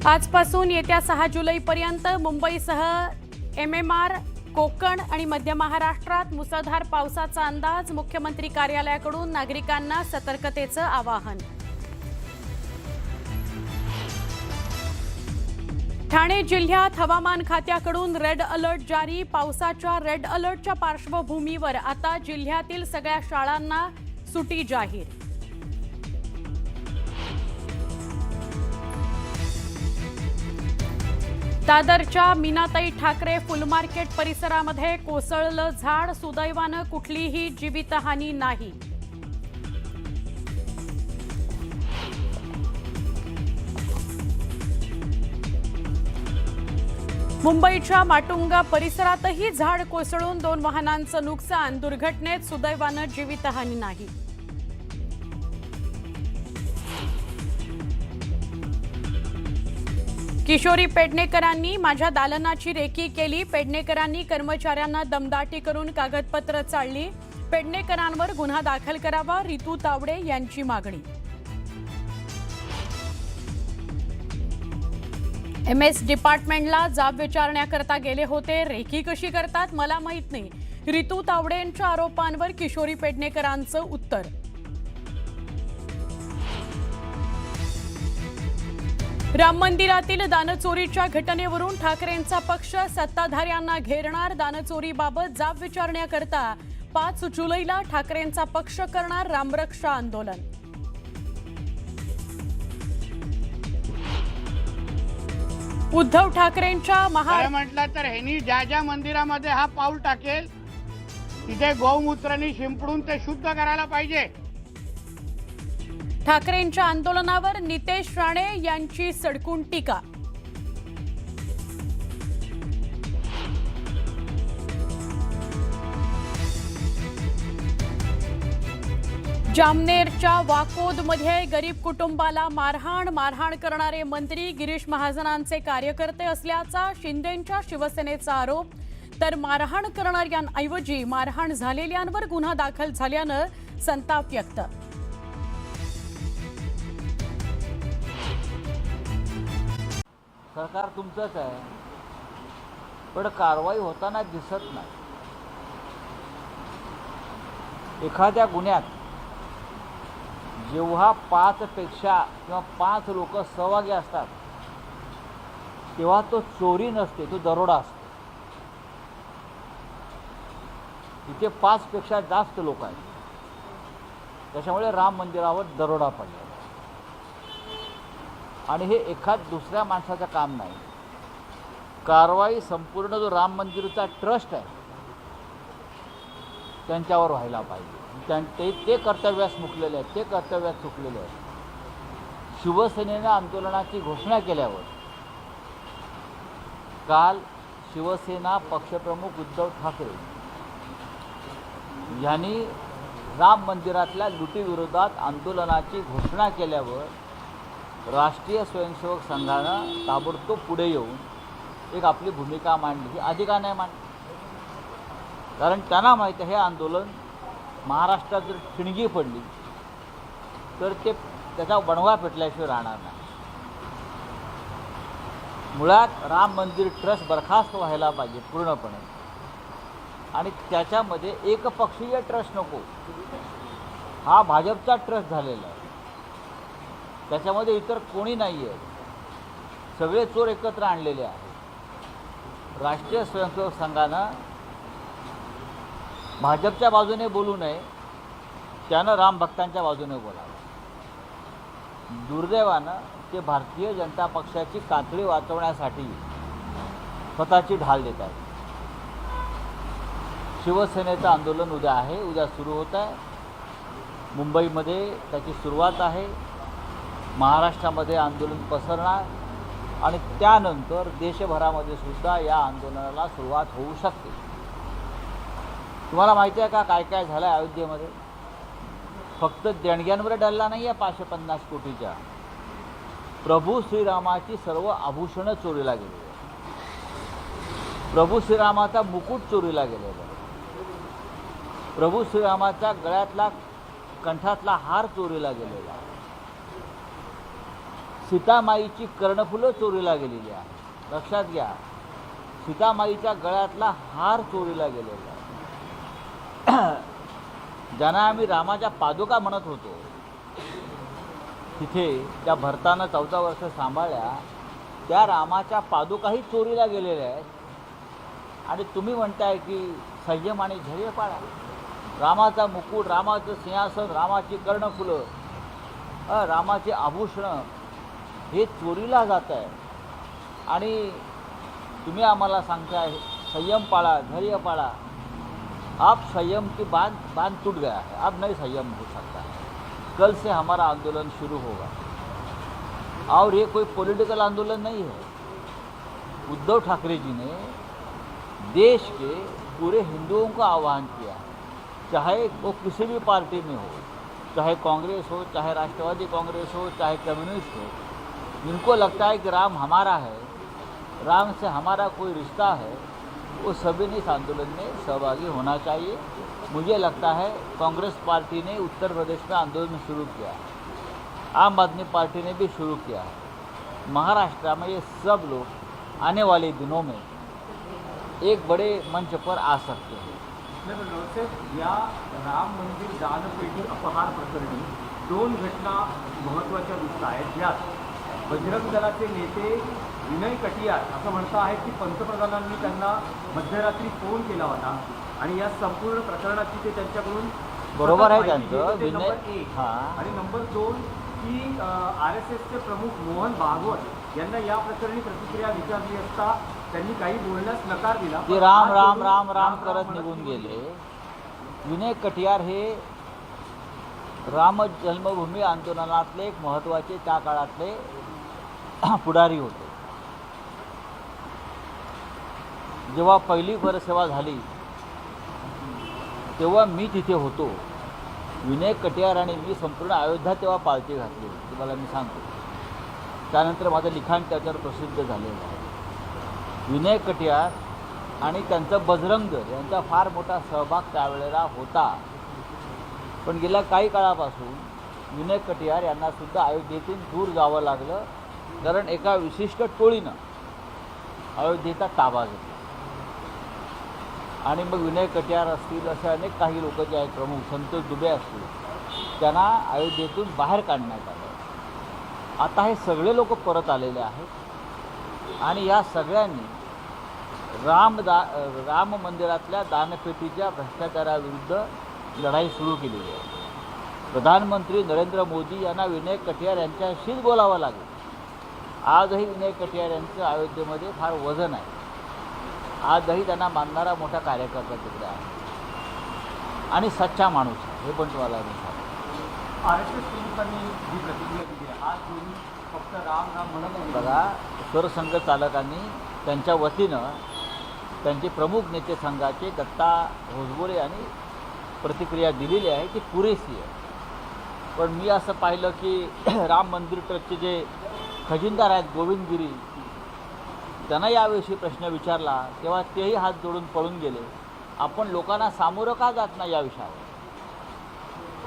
आजपासून येत्या 6 जुलैपर्यंत मुंबईसह MMR, कोकण आणि मध्य महाराष्ट्रात मुसळधार पावसाचा अंदाज. मुख्यमंत्री कार्यालयाकडून नागरिकांना सतर्कतेचं आवाहन. ठाणे जिल्ह्यात हवामान खात्याकडून रेड अलर्ट जारी. पावसाच्या रेड अलर्टच्या पार्श्वभूमीवर आता जिल्ह्यातील सगळ्या शाळांना सुटी जाहीर. दादरच्या मीनाताई ठाकरे फुलमार्केट परिसरामध्ये कोसळलं झाड. सुदैवानं कुठलीही जीवितहानी नाही. मुंबईच्या माटुंगा परिसरातही झाड कोसळून 2 वाहनांचं नुकसान. दुर्घटनेत सुदैवानं जीवितहानी नाही. किशोरी पेडणेकरांनी माझ्या दालनाची रेकी केली. पेडणेकरांनी कर्मचाऱ्यांना दमदाटी करून कागदपत्र चाळली. पेडणेकरांवर गुन्हा दाखल करावा, रितू तावडे यांची मागणी. MS डिपार्टमेंटला जाब विचारण्याकरता गेले होते. रेकी कशी करतात मला माहित नाही. रितू तावडेंच्या आरोपांवर किशोरी पेडणेकरांचं उत्तर. राम मंदिरातील दानचोरीच्या घटनेवरून ठाकरेंचा पक्ष सत्ताधाऱ्यांना घेरणार. दानचोरीबाबत जाब विचारण्याकरता 5 जुलैला ठाकरेंचा पक्ष करणार रामरक्षा आंदोलन. उद्धव ठाकरेंच्या म्हटलं तर ह्यांनी ज्या मंदिरामध्ये हा पाऊल टाकेल तिथे गौमूत्राने शिंपडून ते शुद्ध करायला पाहिजे. ठाकरेंच्या आंदोलनावर नितेश राणे यांची सडकून टीका. जामनेरच्या वाकोदमध्ये गरीब कुटुंबाला मारहाण करणारे मंत्री गिरीश महाजनांचे कार्यकर्ते असल्याचा शिंदेंच्या शिवसेनेचा आरोप. तर मारहाण करणाऱ्यांऐवजी मारहाण झालेल्यांवर गुन्हा दाखल झाल्यानं संताप व्यक्त. सरकार तुमचंच आहे, पण कारवाई होताना दिसत नाही. एखाद्या गुन्ह्यात जेव्हा 5 पेक्षा किंवा 5 लोक सहभागी असतात तेव्हा तो चोरी नसते, तो दरोडा असतो. इथे 5 पेक्षा जास्त लोक आहेत, त्याच्यामुळे राम मंदिरावर दरोडा पडला. आणि हे एखाद दुसऱ्या माणसाचं काम नाही. कारवाई संपूर्ण जो राम मंदिरचा ट्रस्ट आहे त्यांच्यावर व्हायला पाहिजे. ते कर्तव्यास मुकलेले आहेत, ते कर्तव्यात चुकलेले आहेत. शिवसेनेनं आंदोलनाची घोषणा केल्यावर काल शिवसेना पक्षप्रमुख उद्धव ठाकरे यांनी राम मंदिरातल्या लुटीविरोधात आंदोलनाची घोषणा केल्यावर राष्ट्रीय स्वयंसेवक संघानं ताबडतोब पुढे येऊन एक आपली भूमिका मांडली. ही आधी का नाही मांडली? कारण त्यांना माहीत आहे हे आंदोलन महाराष्ट्रात जर ठिणगी पडली तर ते त्याचा बनवा पेटल्याशिवाय राहणार नाही. मुळात राम मंदिर ट्रस्ट बरखास्त व्हायला पाहिजे पूर्णपणे, आणि त्याच्यामध्ये एकपक्षीय ट्रस्ट नको. हा भाजपचा ट्रस्ट झालेला आहे, त्याच्यामध्ये इतर कोणी नाही आहे. सगळे चोर एकत्र आणलेले आहेत. राष्ट्रीय स्वयंसेवक संघानं भाजपच्या बाजूने बोलू नये, त्यानं राम भक्तांच्या बाजूने बोलावं. दुर्दैवानं ते भारतीय जनता पक्षाची कातडी वाचवण्यासाठी स्वतःची ढाल देत आहेत. शिवसेनेचं आंदोलन उद्या आहे, उद्या सुरू होत आहे. मुंबईमध्ये त्याची सुरुवात आहे. महाराष्ट्रामध्ये आंदोलन पसरणार आणि त्यानंतर देशभरामध्ये सुद्धा या आंदोलनाला सुरुवात होऊ शकते. तुम्हाला माहिती आहे का काय काय झालं आहे अयोध्येमध्ये? फक्त देणग्यांवर डल्ला नाही आहे 550 कोटीच्या. प्रभू श्रीरामाची सर्व आभूषणं चोरीला गेलेली आहे. प्रभू श्रीरामाचा मुकुट चोरीला गेलेला आहे. प्रभू श्रीरामाच्या गळ्यातला कंठातला हार चोरीला गेलेला आहे. सीतामाईची कर्णफुलं चोरीला गेलेली आहे. लक्षात घ्या, सीतामाईच्या गळ्यातला हार चोरीला गेलेला आहे. ज्यांना आम्ही रामाच्या पादुका म्हणत होतो, तिथे त्या भरतानं 14 वर्ष सांभाळल्या, त्या रामाच्या पादुकाही चोरीला गेलेल्या आहेत. आणि तुम्ही म्हणताय की संयम आणि धैर्य पाळा. रामाचा मुकुट, रामाचं सिंहासन, रामाची कर्णफुलं, रामाचे आभूषणं हे चोरीला जात आहे. आणि तुम्ही आम्हाला सांगताय संयम पाळा, धैर्य पाळा. अब संयम की बांध टूट गया है, अब नहीं संयम हो सकता है. कल से हमारा आंदोलन शुरू होगा और ये कोई पॉलिटिकल आंदोलन नहीं है. उद्धव ठाकरे जी ने देश के पूरे हिंदुओं का आह्वान किया, चाहे वो किसी भी पार्टी में हो, चाहे कांग्रेस हो, चाहे राष्ट्रवादी कांग्रेस हो, चाहे कम्युनिस्ट हो. जिनको लगता है कि राम हमारा है, राम से हमारा कोई रिश्ता है, वो सभी ने इस आंदोलन में सहभागी होना चाहिए. मुझे लगता है कांग्रेस पार्टी ने उत्तर प्रदेश में आंदोलन शुरू किया है, आम आदमी पार्टी ने भी शुरू किया है. महाराष्ट्र में ये सब लोग आने वाले दिनों में एक बड़े मंच पर आ सकते हैं. या राम मंदिर दानपेटी अपहार प्रकरणी 2 घटना महत्त्वाच्या दिसत आहेत. यात बजरंग दलाचे नेते विनय कटियार असं म्हणता आहेत की पंतप्रधानांनी त्यांना मध्यरात्री फोन केला होता आणि या संपूर्ण प्रकरणाची ते त्यांच्याकडून बरोबर आहे माहिती त्यांचं. घेत होते. विनय नंबर 1 हां, आणि नंबर 2 की RSSचे प्रमुख मोहन भागवत यांना या प्रकरणी प्रतिक्रिया विचारली असता त्यांनी काही बोलण्यास नकार दिला. ते राम राम राम राम करत निघून गेले. विनय कटियार हे राम जन्मभूमी आंदोलनातले एक महत्त्वाचे त्या काळातले पुढारी होते. जेव्हा पहिली परसेवा झाली तेव्हा मी तिथे होतो. विनय कटियार आणि मी संपूर्ण अयोध्या तेव्हा पालथी घातली होती, तुम्हाला मी सांगतो. त्यानंतर माझं लिखाण त्याच्यावर प्रसिद्ध झालेलं आहे. विनय कटियार आणि त्यांचं बजरंग दल यांचा फार मोठा सहभाग त्यावेळेला होता. पण गेल्या काही काळापासून विनय कटियार यांना सुद्धा अयोध्येतून दूर जावं लागलं, कारण एका विशिष्ट टोळीनं अयोध्येचा ताबा घेतला. आणि मग विनय कटियार असतील, असे अनेक काही लोक जे आहेत प्रमुख, संतोष दुबे असतील, त्यांना अयोध्येतून बाहेर काढण्यात आलं. आता हे सगळे लोक परत आलेले आहेत आणि या सगळ्यांनी राम मंदिरातल्या दानपेटीच्या भ्रष्टाचाराविरुद्ध लढाई सुरू केलेली आहे. प्रधानमंत्री नरेंद्र मोदी यांना विनय कटियार यांच्याशीच बोलावं लागेल. आजही विनय कटियार यांचं अयोध्येमध्ये फार वजन आहे. आजही त्यांना मानणारा मोठा कार्यकर्ता तिकडे आहे आणि सच्चा माणूस आहे, हे पण तुम्हाला मी सांगतो. RSS पोलिसांनी जी प्रतिक्रिया दिली आहे, आज दोन्ही फक्त राम राम म्हणत नाही. बघा, सरसंघ चालकांनी त्यांच्या वतीनं त्यांचे प्रमुख नेते संघाचे दत्ता भोसबोले यांनी प्रतिक्रिया दिलेली आहे, ती पुरेशी आहे. पण मी असं पाहिलं की राम मंदिर ट्रस्टचे जे खजिनदार आहेत गोविंदगिरी, त्यांना याविषयी प्रश्न विचारला तेव्हा तेही हात जोडून पळून गेले. आपण लोकांना सामोरं का जात नाही या विषयावर?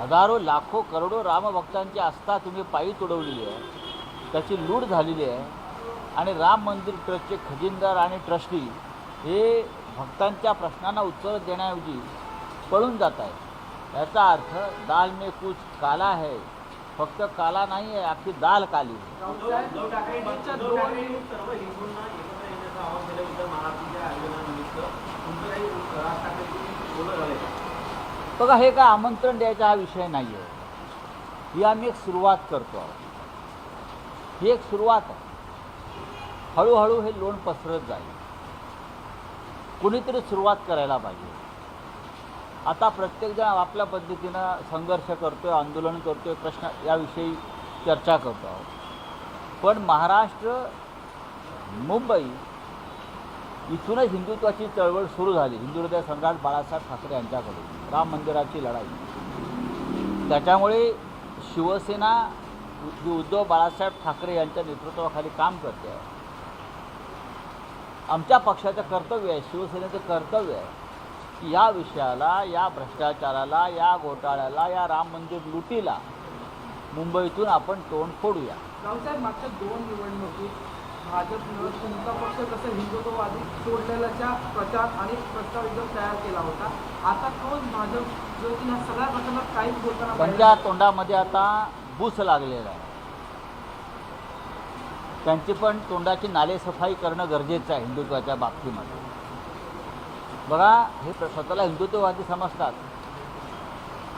हजारो लाखो करोडो रामभक्तांची आस्था तुम्ही पायी तुडवलेली आहे, त्याची लूट झालेली आहे. आणि राम मंदिर ट्रस्टचे खजिनदार आणि ट्रस्टी हे भक्तांच्या प्रश्नांना उत्तर देण्याऐवजी पळून जात आहेत. याचा अर्थ दाल में कुछ काला है, फक्त काला नाही आहे, अख्खी दाल काली आहे. उद्धव ठाकरेंच्या सर्व हिंदूंना एकत्र येण्याचं आवाहन केलं उद्धव महाराष्ट्राच्या आंदोलनानिमित्त. तुमचं काही राज ठाकरेंची बोलणं झालंय का? बघा, हे काय आमंत्रण द्यायचा हा विषय नाही आहे. ही आम्ही एक सुरुवात करतो आहोत. ही एक सुरुवात आहे. हळूहळू हे लोण पसरत जाईल. कुणीतरी सुरुवात करायला पाहिजे. आता प्रत्येकजण आपल्या पद्धतीनं संघर्ष करतो आहे, आंदोलन करतो आहे, प्रश्न याविषयी चर्चा करतो आहोत. पण महाराष्ट्र, मुंबई इथूनच हिंदुत्वाची चळवळ सुरू झाली. हिंदू हृदय सम्राट बाळासाहेब ठाकरे यांच्याकडून राम मंदिराची लढाई. त्याच्यामुळे शिवसेना जी उद्धव बाळासाहेब ठाकरे यांच्या नेतृत्वाखाली काम करते आहे, आमच्या पक्षाचं कर्तव्य आहे, शिवसेनेचं कर्तव्य आहे की या विषयाला, या भ्रष्टाचाराला, या घोटाळ्याला, या राम मंदिर लुटीला मुंबईतून आपण तोंड फोडूया. रावसाहेब, मागच्या 2 निवडणुकीत भाजपनं तुमचा पक्ष कसं हिंदुत्ववादी सोडलेल्याचा प्रचार आणि प्रस्ताव एकदम तयार केला होता. आता तोच भाजप जो की ह्या सगळ्या प्रकरणात काहीच बोलताना त्यांच्या तोंडामध्ये आता बूस लागलेला आहे. त्यांची पण तोंडाची नालेसफाई करणं गरजेचं आहे हिंदुत्वाच्या बाबतीमध्ये. बघा, हे स्वतःला हिंदुत्ववादी समजतात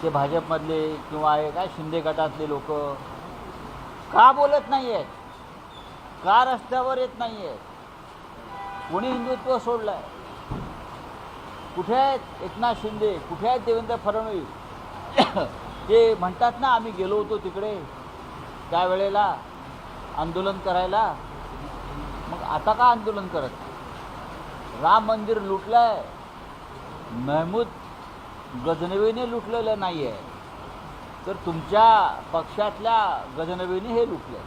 ते भाजपमधले किंवा हे काय शिंदे गटातले लोक का बोलत नाही आहेत, का रस्त्यावर येत नाही आहेत, कोणी हिंदुत्व सोडलं आहे? कुठे आहेत एकनाथ शिंदे, कुठे आहेत देवेंद्र फडणवीस? ते म्हणतात ना आम्ही गेलो होतो तिकडे त्यावेळेला आंदोलन करायला. मग आता का आंदोलन करत? राम मंदिर लुटलं आहे, महमूद गजनवीने लुटलेलं नाही आहे, तर तुमच्या पक्षातल्या गजनवीने हे लुटलं.